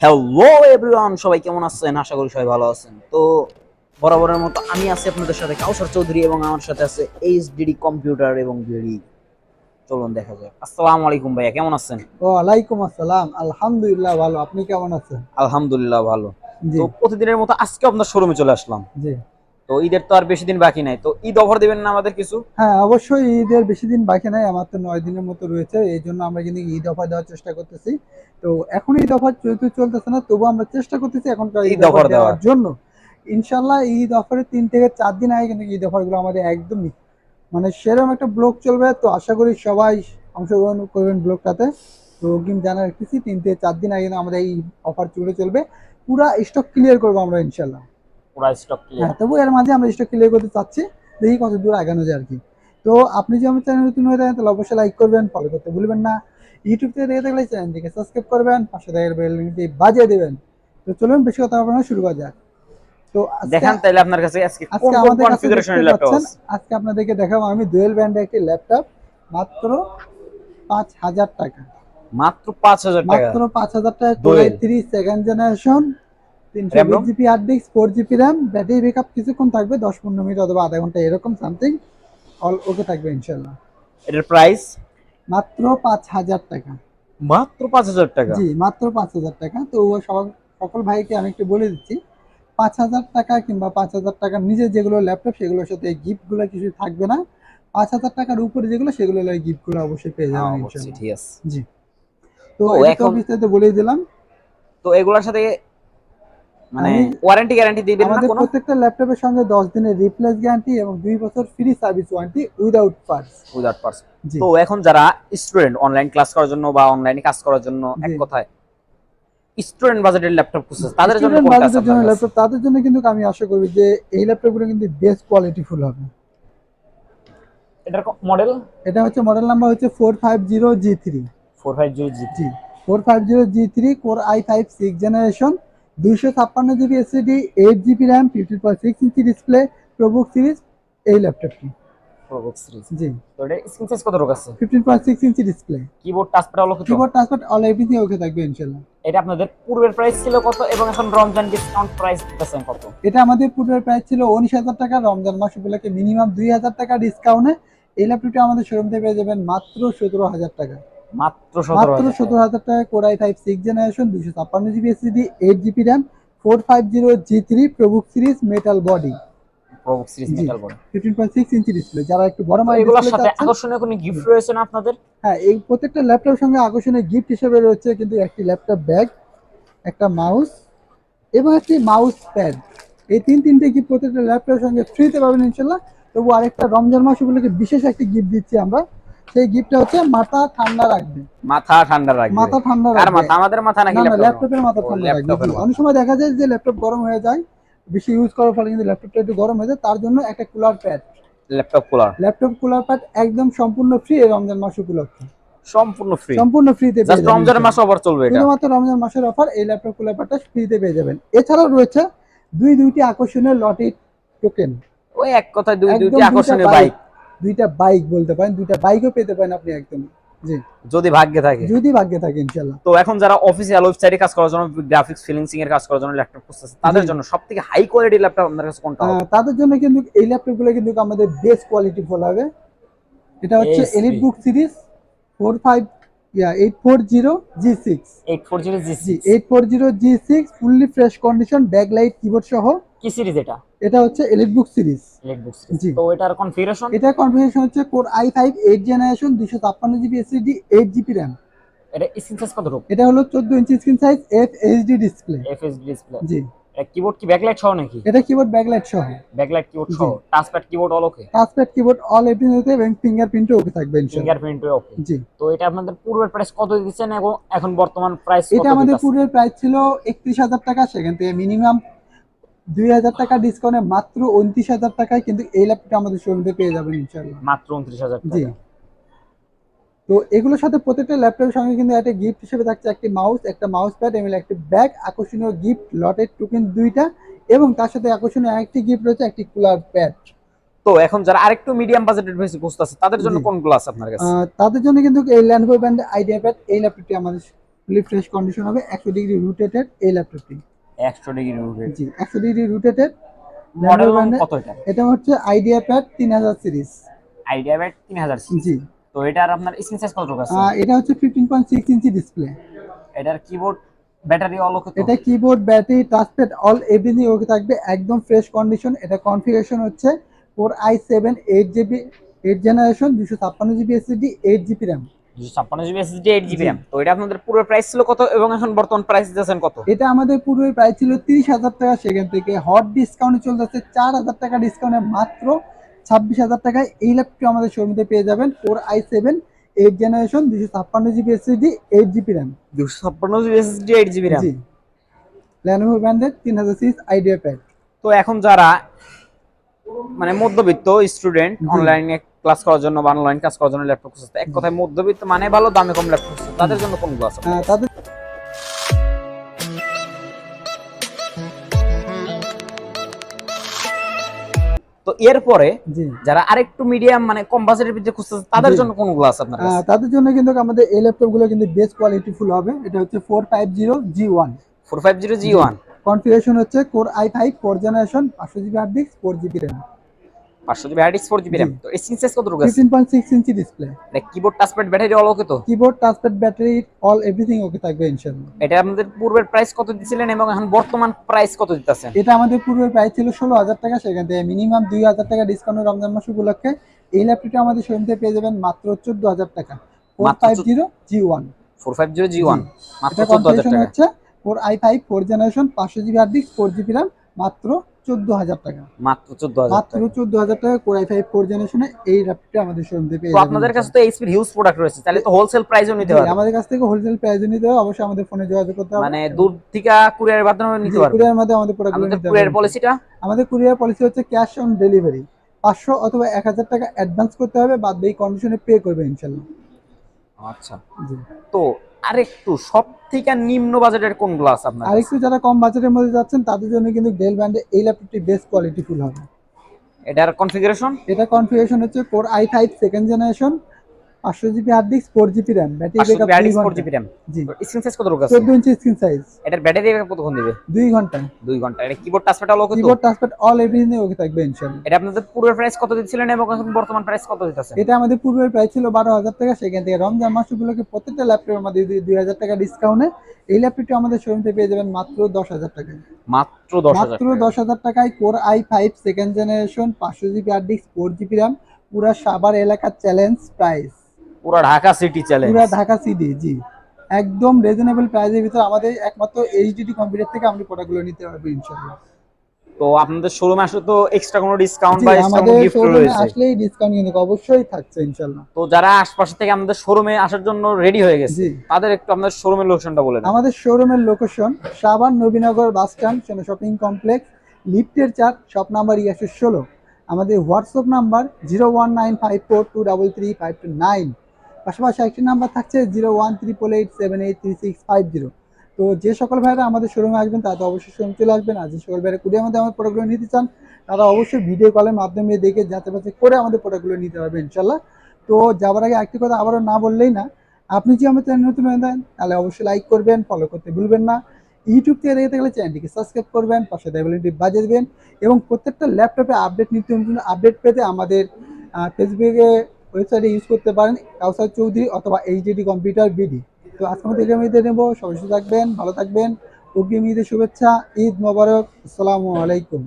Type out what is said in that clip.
Hello everyone, সবাই কেমন আছেন? আশা করি সবাই ভালো আছেন। তো বরাবরের মতো আমি আছি আপনাদের সাথে কাউসার চৌধুরী এবং আমার সাথে আছে এইচডিডি কম্পিউটার এবং বিডি। চলুন দেখা যাক। আসসালামু আলাইকুম ভাইয়া, কেমন আছেন? ওয়ালাইকুম আসসালাম। আলহামদুলিল্লাহ ভালো। আপনি কেমন আছেন? আলহামদুলিল্লাহ ভালো। জি। তো প্রতিদিনের মতো আজকে আপনার শোরুমে চলে আসলাম। জি। তো ঈদের তো আর বেশি দিন বাকি নাই, তো ঈদ অফার দিবেন না আমাদের কিছু? হ্যাঁ, অবশ্যই ঈদের বেশি দিন বাকি নাই। আমার তো 9 দিনের মতো রয়েছে। এই জন্য আমরা কিন্তু ঈদ অফার দেওয়ার চেষ্টা করতেছি। তো এখন ঈদ অফার যেহেতু চলতেছে না, তবুও আমরা চেষ্টা করতেছি এখনকার ঈদ ঈদ অফার অফার দেওয়ার দেওয়ার। জন্য। ইনশাল্লাহ ঈদ অফারের 3 থেকে 4 দিন আগে কিন্তু ঈদ অফারগুলো আমাদের একদমই মানে সেরকম একটা ব্লগ চলবে। তো আশা করি সবাই অংশগ্রহণ করবেন ব্লগটাতে। তো অগ্রিম জানা রাখতেছি 3 থেকে 4 দিন আগে কিন্তু আমাদের এই অফার চলবে। পুরা স্টক ক্লিয়ার করবো আমরা ইনশাল্লাহ। পুরা স্টক ক্লিয়ার। হ্যাঁ, তবু এর মাঝে আমরা স্টক ক্লিয়ার করতে চাচ্ছি। দেখি কত দূর আগানো যায় আরকি। তো আপনি যদি আমার চ্যানেলে নতুন হয়ে থাকেন তাহলে অবশ্যই লাইক করবেন, ফলো করতে ভুলবেন না। ইউটিউব থেকে দেখে থাকলে চ্যানেলটিকে সাবস্ক্রাইব করবেন, পাশে থাকা বেল আইকনটি বাজিয়ে দিবেন। তো চলুন বেশি কথা বলবো না, শুরু করা যাক। তো আজকে দেখান তাইলে আপনার কাছে আজকে কোন আজকে কোন আমাদের কাছে দেখতে কনফিগারেশনের ল্যাপটপ পাচ্ছেন, আছে। আজকে আপনাদেরকে দেখাবো আমি ডুয়েল ব্র্যান্ডের একটি ল্যাপটপ মাত্র 5,000 টাকা। মাত্র 5,000 টাকা। মাত্র 5,000 টাকা কোরাই দোয়েল 3 সেকেন্ড জেনারেশন, তিনশো র্যাম বিশ ROM. GB hard disk, 4 GB RAM, battery backup কিছুক্ষণ থাকবে, 10-15 মিনিট অথবা আধা ঘন্টা এরকম সামথিং। অল ওকে থাকবে ইনশাল্লাহ। এটার প্রাইস মাত্র 5,000 টাকা। মাত্র 5,000 টাকা। জি, মাত্র 5,000 টাকা। তো সবার সকল ভাইকে আমি একটু বলে দিচ্ছি, 5,000 টাকা কিংবা 5,000 টাকার নিচে যেগুলো ল্যাপটপ সেগুলোর সাথে এই গিফটগুলো কিছু থাকবে না। 5,000 টাকার উপরে যেগুলো সেগুলো গিফটগুলো অবশ্যই পেয়ে হ্যাঁ যাবেন অবশ্যই, ইনশাল্লাহ। ঠিক আছে। জি। তো তো এটা তো এখন বিস্তারিত বলেই দিলাম। তো এগুলোর সাথে মানে আমি ওয়ারেন্টি গ্যারান্টি দিবেন না আমাদের কোনো? প্রত্যেকটা ল্যাপটপের সঙ্গে 10 দিনের রিপ্লেস গ্যারান্টি এবং 2 বছর free service warranty without parts. Without parts. জি। তো এখন যারা স্টুডেন্ট অনলাইন ক্লাস করার জন্য বা অনলাইনে কাজ করার জন্য, জি। এক কথায় স্টুডেন্ট বাজেটের ল্যাপটপ খুঁজছে, তাদের জন্য স্টুডেন্ট কোনটা আছে বাজেটের জন্য আপনার কাছে? ল্যাপটপ তাদের জন্য কিন্তু আমি আশা করি যে এই ল্যাপটপগুলো কিন্তু বেস্ট কোয়ালিটিফুল হবে। এটার মডেল এটা হচ্ছে মডেল নাম্বার হচ্ছে 450G3। 450G3। জি, 450G3 core i5 6 generation, 256 GB SSD, 8 GB RAM, 15.6 inch display, ProBook series এই ল্যাপটপটি। Probox series. জি, তো এটা স্ক্রিন সাইজ কত রকম আছে? 15.6 ইঞ্চি ডিসপ্লে। কিবোর্ড টাচপ্যাড অলক্ষিত? Keyboard touchpad all everything okay থাকবে ইনশাল্লাহ। এটা আপনাদের পূর্বের প্রাইস ছিল কত এবং এখন রমজান ডিসকাউন্ট প্রাইস দিতেছেন কত? এটা আমাদের পূর্বের প্রাইস ছিল 19,000 টাকা। রমজান মাস উপলক্ষে মিনিমাম 2,000 টাকা ডিসকাউন্টে এই ল্যাপটপটি আমাদের শোরুম থেকে পেয়ে যাবেন মাত্র 17,000 টাকা। মাত্র সতেরো মাত্র হাজার টাকা 17,000 টাকা core i 5 6 generation, 256 GB SSD, 8 GB RAM, 450G3 ProBook series metal body. ProBook series জি, মেটাল বডি। 15.6 inch display. যারা একটু বড় তো মানের এগুলোর ডিসপ্লে সাথে চাচ্ছেন। আকর্ষণীয় কোনো জি। গিফট রয়েছে না আপনাদের? হ্যাঁ, এই প্রত্যেকটা ল্যাপটপের সঙ্গে আকর্ষণীয় গিফট হিসেবে রয়েছে কিন্তু একটি ল্যাপটপ ব্যাগ, একটা মাউস এবং একটি মাউস প্যাড। এই তিনটে গিফট প্রত্যেকটা ল্যাপটপের সঙ্গে ফ্রিতে পাবেন ইনশাল্লাহ। তবু আরেকটা রমজান মাস উপলক্ষে বিশেষ একটি গিফট দিচ্ছি আমরা। সেই গিফটটা হচ্ছে মাথা ঠান্ডা রাখবে। মাথা ঠান্ডা রাখবে? মাথা ঠান্ডা কার রাখবে। মাথা, আমাদের মাথা নাকি না, না, ল্যাপটপের? ল্যাপটপের মাথা ও ঠান্ডা রাখবে। জি, ল্যাপটপের অনেক মাথা। সময় দেখা যায় যে ল্যাপটপ গরম হয়ে যায়। বেশি ইউজ করার ফলে কিন্তু ল্যাপটপটা একটু গরম হয়ে যায়। তার জন্য একটা cooler pad. Laptop cooler laptop cooler pad একদম সম্পূর্ণ ফ্রি এই রমজান মাস উপলক্ষে। সম্পূর্ণ ফ্রি? সম্পূর্ণ ফ্রিতে পেয়ে জাস্ট যাবেন রমজানের মাস ইনশাআল্লাহ। অফার চলবে এটা? শুধুমাত্র রমজান মাসের অফার, এই ল্যাপটপ কুলার প্যাডটা ফ্রিতে পেয়ে যাবেন। এছাড়াও রয়েছে দুইটি আকর্ষণীয় লটারি টোকেন। ওই এক কথায় দুইটি একদম দুইটা আকর্ষণীয় বাইক, বাইক। দুইটা বাইক বলতে পারেন, দুইটা বাইকও পেতে পারেন আপনি একদম। জি, যদি ভাগ্যে থাকে। যদি ভাগ্যে থাকে ইনশাআল্লাহ। তো এখন যারা অফিসিয়াল ওয়েবসাইটে কাজ করার জন্য, গ্রাফিক্স ফ্রিল্যান্সিং এর কাজ করার জন্য ল্যাপটপ খুঁজতেছে, জি। তাদের জন্য সবথেকে হাই কোয়ালিটির ল্যাপটপ আপনার কাছে কোনটা হবে? তাদের জন্য কিন্তু এই ল্যাপটপগুলো কিন্তু আমাদের বেস্ট কোয়ালিটি ফুল হবে। এটা হচ্ছে Elite HP book series 840G6। 840G6। জি, 840G6 fully fresh condition, backlight keyboard সহ। কি সিরিজ এটা? এটা হচ্ছে এলিট বুক সিরিজ। লেটবুক সিরিজ। জি। তো এটার কনফিগারেশন? এটা কনফিগারেশন হচ্ছে core i5 8 generation, 256 GB SSD, 8 GB RAM. এটা স্ক্রিন সাইজ কত রূপ? এটা হলো 14 inch screen size, FHD display. FHD display. জি। এটা কিবোর্ড কি ব্যাকলাইট সহ নাকি? এটা কিবোর্ড ব্যাকলাইট সহ। ব্যাকলাইট কিবোর্ড জি। সহ, টাচপ্যাড কিবোর্ড অল ওকে? টাচপ্যাড কিবোর্ড অল এভরিথিং এবং ফিঙ্গারপ্রিন্টও ওকে থাকবে ইনশাআল্লাহ। ফিঙ্গারপ্রিন্টও ওকে? জি। তো এটা আপনাদের পূর্বের প্রাইস কত দিচ্ছেন এবং এখন বর্তমান প্রাইস এটা কত আমাদের দিতেছে? পূর্বের প্রাইস ছিল 31,000 টাকা, সেখান থেকে মিনিমাম 2,000 টাকা ডিসকাউন্টে মাত্র 29,000 টাকায় কিন্তু এই ল্যাপটপটা আমাদের শোরুমে পেয়ে যাবেন ইনশাআল্লাহ। মাত্র 29,000 জি। টাকা। তো এগুলোর সাথে প্রত্যেকটা ল্যাপটপের সঙ্গে কিন্তু একটা গিফট হিসেবে থাকছে একটি মাউস, একটা মাউস প্যাড এবং একটি ব্যাগ, আকর্ষণীয় গিফট লটের টোকেন দুইটা, এবং তার সাথে আকর্ষণীয় আরেকটি গিফট রয়েছে একটি কুলার প্যাড। তো এখন যারা আরেকটু মিডিয়াম বাজেটের বেশি খুঁজতেছে, তাদের জন্য জি। কোনগুলো আছে আপনার কাছে? তাদের জন্য কিন্তু এই ল্যানোভো ব্র্যান্ডের আইডিয়া প্যাড এই ল্যাপটপটি আমাদের ফুলি ফ্রেশ কন্ডিশন হবে, 100 ডিগ্রি রোটেটেড এই ল্যাপটপটি। 100 ডিগ্রি রোটেট। জি 100 ডিগ্রি রোটেটেড। মডেল নাম কত এটা? এটা হচ্ছে IdeaPad 3000 series. IdeaPad 3000 series. জি তো এটার আপনার স্ক্রিন সাইজ কত আছে? এটা হচ্ছে 15.6 ইঞ্চি ডিসপ্লে। এটার কিবোর্ড ব্যাটারি অল ওকে? এটা keyboard battery touchpad all everything okay থাকবে, একদম ফ্রেশ কন্ডিশন। এটা কনফিগারেশন হচ্ছে Core i7 8GB 8 generation 256GB SSD 8GB RAM। 256GB SSD 8GB RAM। তো এটা আপনাদের পুরো প্রাইস ছিল কত এবং এখন বর্তমান প্রাইস দিয়েছেন কত? এটা আমাদের পূর্বে প্রাইস ছিল 30,000 টাকা, সেখান থেকে হট ডিসকাউন্টে চলতেছে 4,000 টাকা ডিসকাউন্টে মাত্র 26,000 টাকায় এই ল্যাপটপটি আমাদের শোরুমে পেয়ে যাবেন। Core i7 8 generation 256GB SSD 8GB RAM। 256GB SSD 8GB RAM। জি Lenovo ব্র্যান্ডের 3000 সিরিজ আইডিয়া প্যাড। তো এখন যারা মানে মধ্যবিত্ত স্টুডেন্ট অনলাইনে ক্লাস করার জন্য বা অনলাইন কাজ করার জন্য ল্যাপটপ খুঁজছে, এক কথায় মধ্যবিত্ত মানে ভালো দামে কম ল্যাপটপ খুঁজছে, তাদের জন্য কোনগুলো আছে? তাদের তো এরপরে জি যারা আরেকটু মিডিয়াম মানে কম বাজেটের ভিতরে খুঁজছে, তাদের জন্য কোনগুলো আছে আপনার কাছে? তাদের জন্য কিন্তু আমাদের এই ল্যাপটপ গুলো কিন্তু বেস্ট কোয়ালিটি ফুল হবে। এটা হচ্ছে 450G1। 450G1। কনফিগারেশন হচ্ছে Core i5 4 generation 500GB hard disk 4GB RAM। 500GB hard disk 4GB RAM। তো স্ক্রিন সাইজ কত আছে? 15.6 ইঞ্চি ডিসপ্লে। এটা keyboard touchpad battery all okay তো? Keyboard touchpad battery all everything okay থাকবে ইনশাআল্লাহ। এটা আপনাদের পূর্বের প্রাইস কত দিছিলেন এবং এখন বর্তমান প্রাইস কত দিতেছেন? এটা আমাদের পূর্বে প্রাইস ছিল 16,000 টাকা, সেখান থেকে মিনিমাম 2,000 টাকা ডিসকাউন্ট রমজান মাস উপলক্ষে এই ল্যাপটপটি আমাদের শোরুম থেকে পেয়ে যাবেন মাত্র 14,000 টাকা। 450G1। 450G1 মাত্র এটা 14,000 কনফিগারেশন টাকা। হচ্ছে Core i5 4 generation 500GB hard disk 4GB RAM মাত্র 14,000 টাকা। মাত্র 14,000 মাত্র টাকা। 14,000 টাকা Core i5 4 জেনারেশনে এই ল্যাপটপটি আমাদের শোরুম থেকে পেয়ে তো যাবেন। আপনাদের কাছে তো এইচপির হিউজ প্রোডাক্ট রয়েছে, তাহলে তো হোলসেল প্রাইসও নিতে জি, পারবেন। আমাদের কাছ থেকে হোলসেল প্রাইসে নিতে হবে, অবশ্যই আমাদের ফোনে যোগাযোগ করতে হবে। মানে দূর থেকে কুরিয়ারের মাধ্যমে নিতে পারবেন। কুরিয়ার মাধ্যমে আমাদের প্রোডাক্টগুলো আমাদের নিতে হবে। কুরিয়ার পলিসিটা? আমাদের কুরিয়ার পলিসি হচ্ছে ক্যাশ অন ডেলিভারি। 500 অথবা 1,000 টাকা অ্যাডভান্স করতে হবে, বাদ বাকি কন্ডিশনে পে করবে ইনশাআল্লাহ। আচ্ছা। জি তো আরেকটু সব থেকে নিম্ন বাজেটের কোনগুলো আছে আপনার কাছে? আরেকটু যারা কম বাজেটের মধ্যে যাচ্ছেন তাদের জন্য কিন্তু ডেল ব্র্যান্ডের এই ল্যাপটপটি বেস্ট কোয়ালিটি ফুল হবে। এটার কনফিগারেশন? এটা কনফিগারেশন হচ্ছে Core i5 second generation 500GB hard disk 4GB RAM। Battery 500GB backup hard 2 disk ঘন্টা। 4GB RAM। জি স্ক্রিন সাইজ কত আছে? 14 ইঞ্চি স্ক্রিন সাইজ। এটার ব্যাটারি ব্যাকআপ কতক্ষণ দিবে? 2 ঘন্টা। 2 ঘন্টা। এটা কিবোর্ড টাচপ্যাড অল ওকে তো? Keyboard touchpad all everything okay থাকবে ইনশাআল্লাহ। এটা আপনাদের পূর্বের প্রাইস কত দিচ্ছিলেন এবং এখন বর্তমান প্রাইস কত দিতেছেন? এটা আমাদের পূর্বের প্রাইস ছিল 12,000 টাকা, সেখান থেকে রমজান মাস উপলক্ষে প্রত্যেকটা ল্যাপটপে আমাদের 2,000 টাকা ডিসকাউন্টে এই ল্যাপটপটি আমাদের শোরুম থেকে পেয়ে যাবেন মাত্র 10,000 টাকায়। মাত্র 10,000 মাত্র টাকা। 10,000 টাকায় Core i5 second generation 500GB hard disk 4GB RAM। পুরা সাভার এলাকার চ্যালেঞ্জ প্রাইস। পুরো ঢাকা সিটি চ্যালেঞ্জ। পুরা ঢাকা সিটি। জি একদম রিজনেবল প্রাইসের ভিতরে আমাদের একমাত্র এইচডিডি কম্পিউটার থেকে আমরা প্রোডাক্টগুলো নিতে পারবো ইনশাআল্লাহ। তো আপনাদের শোরুমে আসলে তো এক্সট্রা কোনো ডিসকাউন্ট জি বা এক্সট্রা কোনো আমাদের গিফট শোরুমে রয়েছে? আসলেই ডিসকাউন্ট কিন্তু অবশ্যই থাকছে ইনশাআল্লাহ। তো যারা আশপাশ থেকে আমাদের শোরুমে আসার জন্য রেডি হয়ে গেছে, জি তাদের একটু আমাদের শোরুমের লোকেশনটা বলে দেন। আমাদের শোরুমের location Savar Nabinagar bus stand shopping complex লিফটের 4 শপ নাম্বার 16। আমাদের হোয়াটসঅ্যাপ নাম্বার 01954233529। পাশাপাশি একটি নাম্বার থাকছে 01388783650। তো যে সকল ভাইরা আমাদের শোরুমে আসবেন তারা তো অবশ্যই শোরুম চলে আসবেন, আর যে সকল ভাইরা কুরিয়ার মধ্যে আমার প্রোডাক্টগুলো নিতে চান তারা অবশ্যই ভিডিও কলের মাধ্যমে দেখে যাচাই বাছাই করে আমাদের প্রোডাক্টগুলো নিতে পারবেন ইনশাল্লাহ। তো যাওয়ার আগে একটি কথা আবারও না বললেই না, আপনি যদি আমার চ্যানেল নতুন হয়ে থাকেন তাহলে অবশ্যই লাইক করবেন, ফলো করতে ভুলবেন না। ইউটিউব থেকে দেখে থাকলে চ্যানেলটিকে সাবস্ক্রাইব করবেন, পাশে বেলটি বাজিয়ে দেবেন এবং প্রত্যেকটা ল্যাপটপে আপডেট নিত্য নতুন আপডেট পেতে আমাদের ফেসবুকে ওয়েবসাইটে ইউজ করতে পারেন কাউসার চৌধুরী অথবা এইচডিডি কম্পিউটার বিডি। তো আজকে আমাদের এখানে নেবো, সবাই সুস্থ থাকবেন, ভালো থাকবেন। অগ্রিম ঈদের শুভেচ্ছা, ঈদ মোবারক, আসসালামু আলাইকুম।